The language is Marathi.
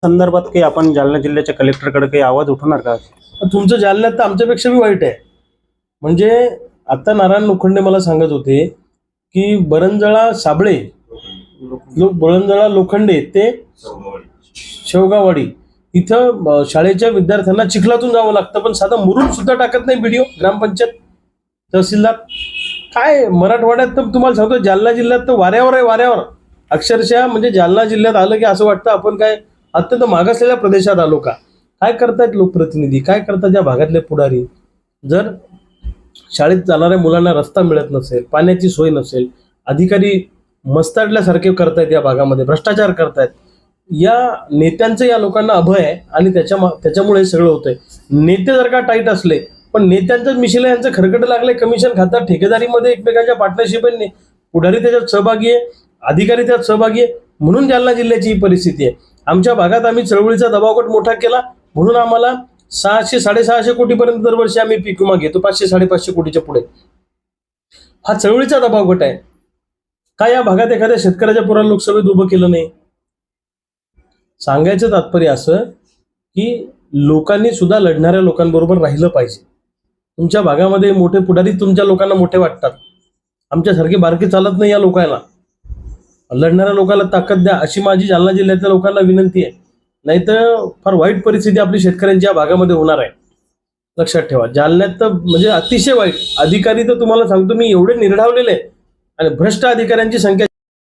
संदर्भात काही आपण जालना जिल्ह्याच्या कलेक्टरकडे काही आवाज उठवणार का? तुमचं जालन्यात तर आमच्यापेक्षा बी वाईट आहे. म्हणजे आता नारायण लोखंडे मला सांगत होते की बरंजळा साबळे बरंजळा लोखंडे ते शेवगाववाडी इथं शाळेच्या विद्यार्थ्यांना चिखलातून जावं लागतं, पण साधा मुरुम सुद्धा टाकत नाही बीडीओ, ग्रामपंचायत, तहसीलदार. काय मराठवाड्यात तर तुम्हाला सांगतो, जालना जिल्ह्यात तर वाऱ्यावर आहे, वाऱ्यावर. अक्षरशः म्हणजे जालना जिल्ह्यात आलं की असं वाटतं आपण काय अत्यंत मागासलेल्या प्रदेशात आलो का. काय करतायत लोकप्रतिनिधी, काय करतात या भागातले पुढारी? जर शाळेत जाणाऱ्या मुलांना रस्ता मिळत नसेल, पाण्याची सोय नसेल, अधिकारी मस्ताडल्यासारखे करतायत या भागामध्ये, भ्रष्टाचार करतायत, या नेत्यांचं या लोकांना अभय आहे आणि त्याच्यामुळे हे सगळं होतंय. नेते जर का टाईट असले, पण नेत्यांच्याच मिशीला यांचं खरकट लागले, कमिशन खातात, ठेकेदारीमध्ये एकमेकांच्या पार्टनरशिप आहे, पुढारी त्याच्यात सहभागी आहे, अधिकारी त्यात सहभागी आहे, म्हणून जालना जिल्ह्याची ही परिस्थिती आहे. आमच्या भागात आम्ही चळवळीचा दबावगट मोठा केला, म्हणून आम्हाला 600-650 कोटीपर्यंत दरवर्षी आम्ही पीक विमा घेतो, 500-550 कोटीच्या पुढे. हा चळवळीचा दबावगट आहे. का या भागात एखाद्या शेतकऱ्याच्या पोराला लोकसभेत उभं केलं नाही? सांगायचं तात्पर्य असं की लोकांनी सुद्धा लढणाऱ्या लोकांबरोबर राहिलं पाहिजे. तुमच्या भागामध्ये मोठे पुढारी तुमच्या लोकांना मोठे वाटतात, आमच्यासारखे बारके चालत नाही. या लोकांना, लढणाऱ्या लोकांना ताकद द्या, अशी माझी जालना जिल्ह्यातल्या लोकांना विनंती आहे. नाहीतर फार वाईट परिस्थिती आपली शेतकऱ्यांच्या भागामध्ये होणार आहे. लक्षात ठेवा, जालन्यात तर म्हणजे अतिशय वाईट. अधिकारी तर तुम्हाला सांगतो मी एवढे निर्ढावलेले आणि भ्रष्ट अधिकाऱ्यांची संख्या